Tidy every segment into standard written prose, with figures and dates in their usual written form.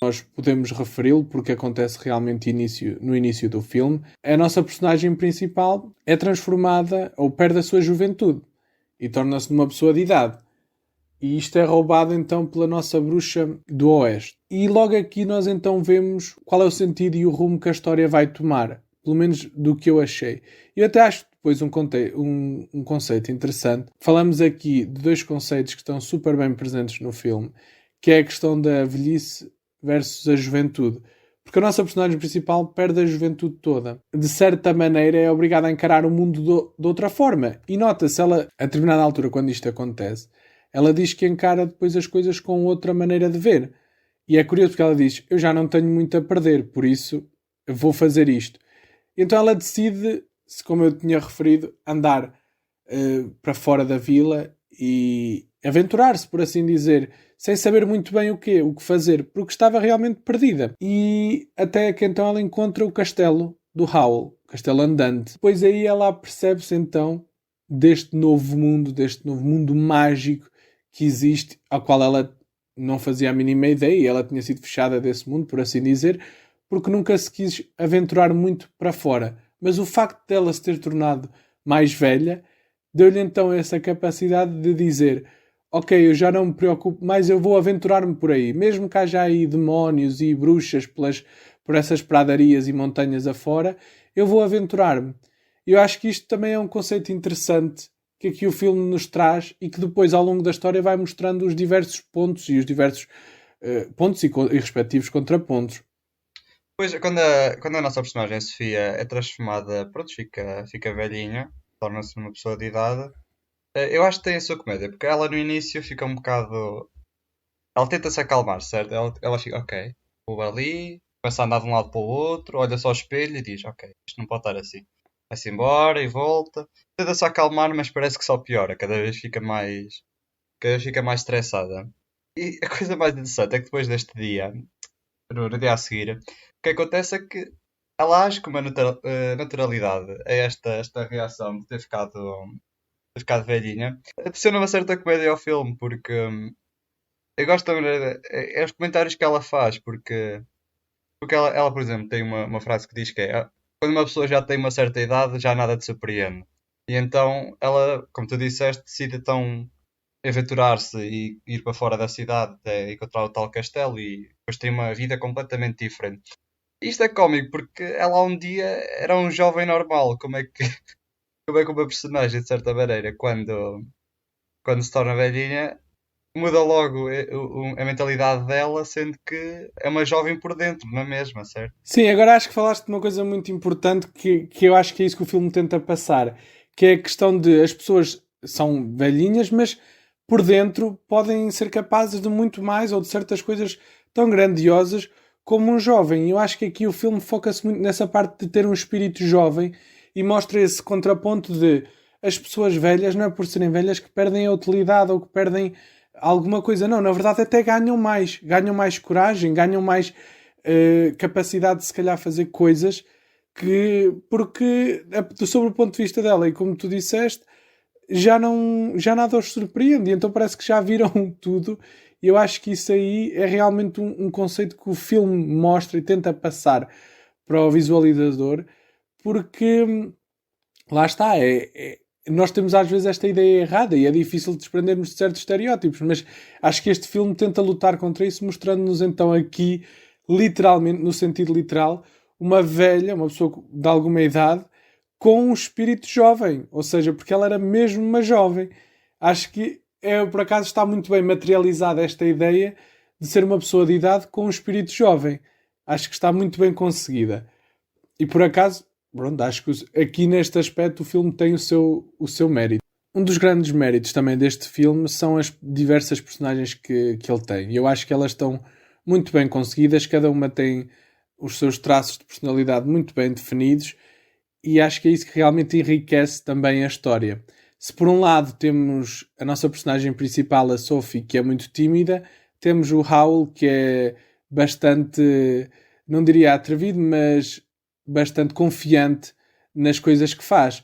nós podemos referi-lo porque acontece realmente no início do filme, a nossa personagem principal é transformada ou perde a sua juventude e torna-se numa pessoa de idade. E isto é roubado então pela nossa bruxa do Oeste. E logo aqui nós então vemos qual é o sentido e o rumo que a história vai tomar. Pelo menos do que eu achei. Eu até acho depois um conceito interessante. Falamos aqui de dois conceitos que estão super bem presentes no filme, que é a questão da velhice versus a juventude. Porque a nossa personagem principal perde a juventude toda. De certa maneira é obrigada a encarar o mundo de outra forma. E nota-se, ela, a determinada altura, quando isto acontece, ela diz que encara depois as coisas com outra maneira de ver. E é curioso porque ela diz, eu já não tenho muito a perder, por isso vou fazer isto. Então ela decide, como eu tinha referido, andar para fora da vila e aventurar-se, por assim dizer, sem saber muito bem o que fazer, porque estava realmente perdida. E até que então ela encontra o castelo do Howl, castelo andante. Depois aí ela percebe-se então deste novo mundo mágico que existe, ao qual ela não fazia a mínima ideia, e ela tinha sido fechada desse mundo, por assim dizer, porque nunca se quis aventurar muito para fora. Mas o facto dela se ter tornado mais velha deu-lhe então essa capacidade de dizer, ok, eu já não me preocupo mais, eu vou aventurar-me por aí. Mesmo que haja aí demónios e bruxas por essas pradarias e montanhas afora, eu vou aventurar-me. Eu acho que isto também é um conceito interessante que aqui o filme nos traz e que depois ao longo da história vai mostrando os diversos pontos e os diversos pontos e respectivos contrapontos. Pois, quando a nossa personagem, a Sofia, é transformada, pronto, fica velhinha, torna-se uma pessoa de idade, eu acho que tem a sua comédia, porque ela no início fica um bocado. Ela tenta se acalmar, certo? Ela fica, ok, vou ali, começa a andar de um lado para o outro, olha só ao espelho e diz, ok, isto não pode estar assim. Vai-se embora e volta. Tenta se acalmar, mas parece que só piora, cada vez fica mais estressada. E a coisa mais interessante é que depois deste dia, no dia a seguir, o que acontece é que ela age com uma naturalidade a esta reação de ter ficado velhinha. Adiciona uma certa comédia ao filme, porque eu gosto da maneira. É os comentários que ela faz, porque ela, por exemplo, tem uma frase que diz que é quando uma pessoa já tem uma certa idade, já nada te surpreende. E então ela, como tu disseste, decide então aventurar-se e ir para fora da cidade até encontrar o tal castelo e depois tem uma vida completamente diferente. Isto é cómico porque ela um dia era um jovem normal. Como é que uma personagem, de certa maneira, quando se torna velhinha, muda logo a mentalidade dela, sendo que é uma jovem por dentro, não é mesma, certo? Sim, agora acho que falaste de uma coisa muito importante que eu acho que é isso que o filme tenta passar, que é a questão de as pessoas são velhinhas, mas por dentro podem ser capazes de muito mais ou de certas coisas tão grandiosas como um jovem. E eu acho que aqui o filme foca-se muito nessa parte de ter um espírito jovem e mostra esse contraponto de as pessoas velhas não é por serem velhas que perdem a utilidade ou que perdem alguma coisa. Não, na verdade até ganham mais coragem, ganham mais capacidade de se calhar fazer coisas que, porque sobre o ponto de vista dela e como tu disseste, já nada os surpreende, então parece que já viram tudo. E eu acho que isso aí é realmente um conceito que o filme mostra e tenta passar para o visualizador, porque lá está, nós temos às vezes esta ideia errada e é difícil desprendermos de certos estereótipos, mas acho que este filme tenta lutar contra isso, mostrando-nos então aqui, literalmente, no sentido literal, uma velha, uma pessoa de alguma idade, com um espírito jovem, ou seja, porque ela era mesmo uma jovem. Acho que por acaso está muito bem materializada esta ideia de ser uma pessoa de idade com um espírito jovem. Acho que está muito bem conseguida. E por acaso, pronto, acho que aqui neste aspecto o filme tem o seu mérito. Um dos grandes méritos também deste filme são as diversas personagens que ele tem. E eu acho que elas estão muito bem conseguidas, cada uma tem os seus traços de personalidade muito bem definidos e acho que é isso que realmente enriquece também a história. Se por um lado temos a nossa personagem principal, a Sophie, que é muito tímida, temos o Howl, que é bastante, não diria atrevido, mas bastante confiante nas coisas que faz.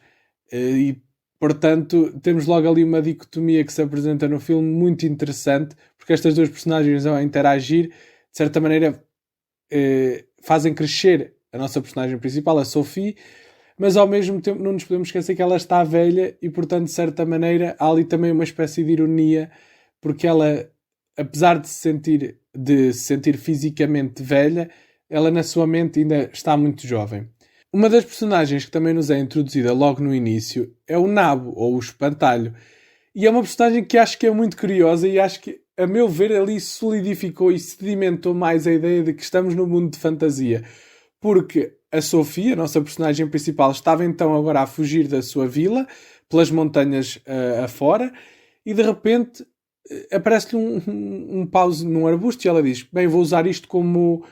E, portanto, temos logo ali uma dicotomia que se apresenta no filme muito interessante, porque estas duas personagens vão interagir, de certa maneira, fazem crescer a nossa personagem principal, a Sophie, mas ao mesmo tempo não nos podemos esquecer que ela está velha e, portanto, de certa maneira, há ali também uma espécie de ironia, porque ela, apesar de se sentir fisicamente velha, ela na sua mente ainda está muito jovem. Uma das personagens que também nos é introduzida logo no início é o Nabo, ou o Espantalho. E é uma personagem que acho que é muito curiosa e acho que, a meu ver, ali solidificou e sedimentou mais a ideia de que estamos no mundo de fantasia. Porque a Sophie, a nossa personagem principal, estava então agora a fugir da sua vila, pelas montanhas afora, e de repente aparece-lhe um pause num arbusto e ela diz: bem, vou usar isto como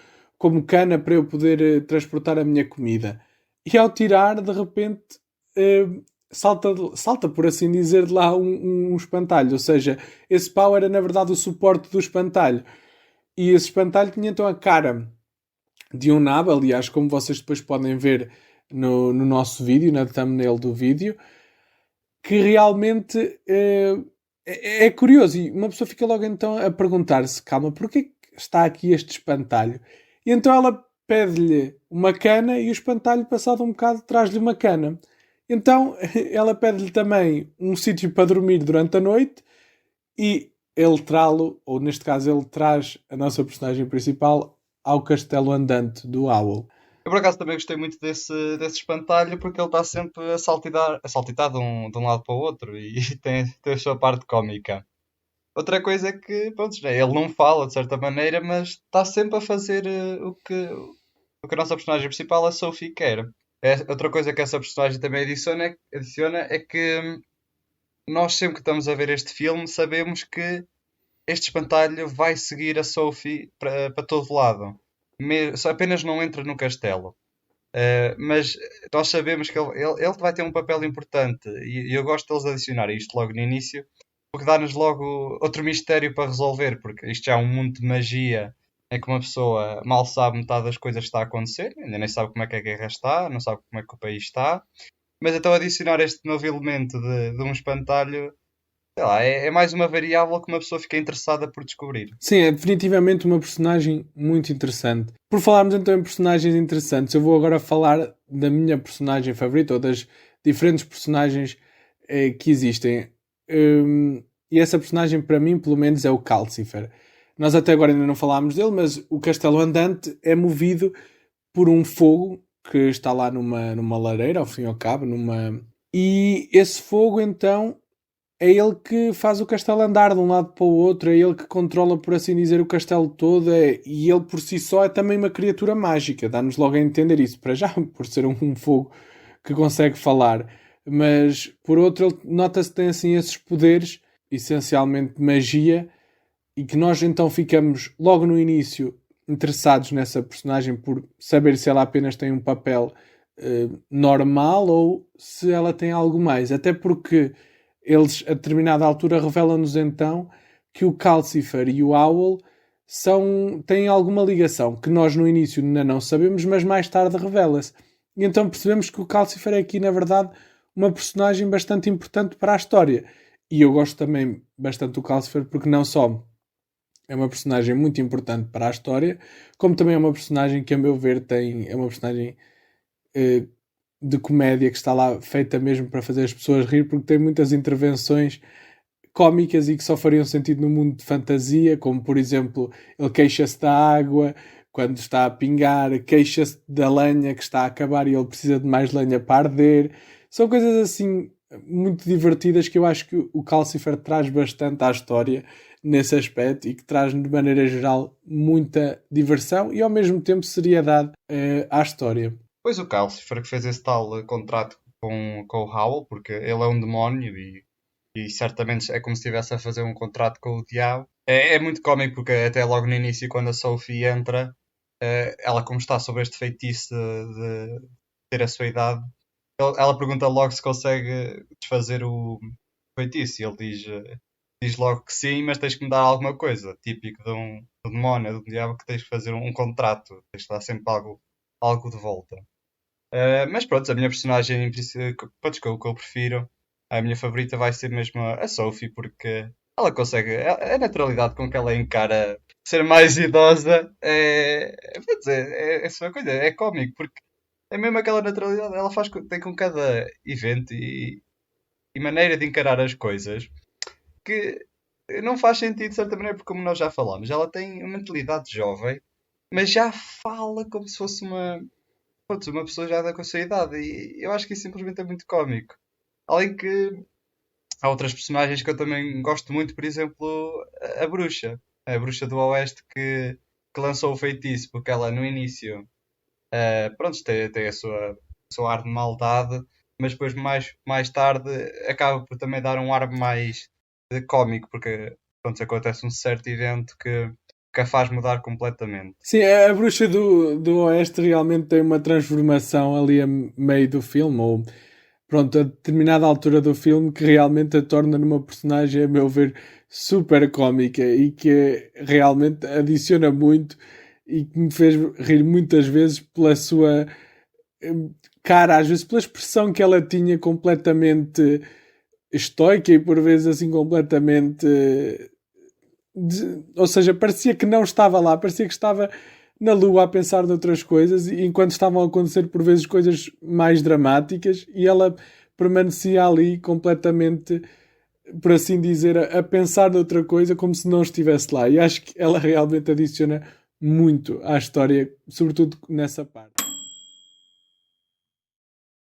cana para eu poder transportar a minha comida. E ao tirar, de repente, salta, por assim dizer, de lá um espantalho. Ou seja, esse pau era na verdade o suporte do espantalho. E esse espantalho tinha então a cara de um nabo, aliás, como vocês depois podem ver no nosso vídeo, na thumbnail do vídeo, que realmente é curioso. E uma pessoa fica logo então a perguntar-se: calma, porquê que está aqui este espantalho? E então ela pede-lhe uma cana e o espantalho, passado um bocado, traz-lhe uma cana. Então ela pede-lhe também um sítio para dormir durante a noite e ele trá-lo, ou neste caso ele traz a nossa personagem principal ao castelo andante do Owl. Eu por acaso também gostei muito desse espantalho porque ele está sempre a saltitar de um lado para o outro e tem a sua parte cómica. Outra coisa é que, pronto, né, ele não fala de certa maneira, mas está sempre a fazer o que a nossa personagem principal, a Sophie, quer. Outra coisa que essa personagem também adiciona é que nós sempre que estamos a ver este filme sabemos que este espantalho vai seguir a Sophie para todo lado. Só apenas não entra no castelo. Mas nós sabemos que ele vai ter um papel importante e eu gosto deles adicionar isto logo no início porque dá-nos logo outro mistério para resolver, porque isto já é um mundo de magia em que uma pessoa mal sabe metade das coisas que está a acontecer, ainda nem sabe como é que a guerra está, não sabe como é que o país está, mas então adicionar este novo elemento de um espantalho, sei lá, é mais uma variável que uma pessoa fica interessada por descobrir. Sim, é definitivamente uma personagem muito interessante. Por falarmos então em personagens interessantes, eu vou agora falar da minha personagem favorita, ou das diferentes personagens que existem. E essa personagem, para mim, pelo menos, é o Calcifer. Nós até agora ainda não falámos dele, mas o Castelo Andante é movido por um fogo que está lá numa lareira, ao fim e ao cabo, E esse fogo, então, é ele que faz o castelo andar de um lado para o outro, é ele que controla, por assim dizer, o castelo todo, e ele por si só é também uma criatura mágica, dá-nos logo a entender isso, para já, por ser um fogo que consegue falar, mas por outro, ele nota-se que tem assim esses poderes, essencialmente de magia, e que nós então ficamos logo no início interessados nessa personagem por saber se ela apenas tem um papel normal ou se ela tem algo mais, até porque eles, a determinada altura, revelam-nos então que o Calcifer e o Owl têm alguma ligação, que nós no início ainda não sabemos, mas mais tarde revela-se. E então percebemos que o Calcifer é aqui, na verdade, uma personagem bastante importante para a história. E eu gosto também bastante do Calcifer porque não só é uma personagem muito importante para a história, como também é uma personagem que, a meu ver, é uma personagem de comédia que está lá feita mesmo para fazer as pessoas rir, porque tem muitas intervenções cómicas e que só fariam sentido no mundo de fantasia, como por exemplo, ele queixa-se da água quando está a pingar, queixa-se da lenha que está a acabar e ele precisa de mais lenha para arder. São coisas assim muito divertidas que eu acho que o Calcifer traz bastante à história nesse aspecto e que traz de maneira geral muita diversão e ao mesmo tempo seriedade à história. Pois o Calcifer que fez esse tal contrato com o Howl, porque ele é um demónio e certamente é como se estivesse a fazer um contrato com o diabo. É muito cómico porque até logo no início, quando a Sophie entra, ela como está sobre este feitiço de ter a sua idade, ela pergunta logo se consegue desfazer o feitiço e ele diz logo que sim, mas tens que me dar alguma coisa, típico de um demónio, de um diabo, que tens que fazer um contrato, tens que dar sempre algo de volta. Mas pronto, a minha personagem pronto, que eu prefiro, a minha favorita vai ser mesmo a Sophie, porque ela consegue, a naturalidade com que ela encara ser mais idosa vou dizer, é só uma coisa, é cómico, porque é mesmo aquela naturalidade, ela faz, tem com cada evento e maneira de encarar as coisas que não faz sentido de certa maneira, porque como nós já falámos, ela tem uma mentalidade jovem, mas já fala como se fosse pronto, uma pessoa já com a sua idade, e eu acho que isso simplesmente é muito cómico. Além que há outras personagens que eu também gosto muito, por exemplo, a bruxa. A bruxa do Oeste que lançou o feitiço, porque ela no início, pronto, tem a sua ar de maldade, mas depois mais tarde acaba por também dar um ar mais de cómico, porque pronto, acontece um certo evento que a faz mudar completamente. Sim, a bruxa do Oeste realmente tem uma transformação ali a meio do filme, ou pronto, a determinada altura do filme que realmente a torna numa personagem, a meu ver, super cómica e que realmente adiciona muito e que me fez rir muitas vezes pela sua cara, às vezes pela expressão que ela tinha completamente estoica e por vezes assim completamente ou seja, parecia que não estava lá, parecia que estava na lua a pensar noutras coisas, e enquanto estavam a acontecer por vezes coisas mais dramáticas, e ela permanecia ali completamente, por assim dizer, a pensar noutra coisa como se não estivesse lá. E acho que ela realmente adiciona muito à história, sobretudo nessa parte.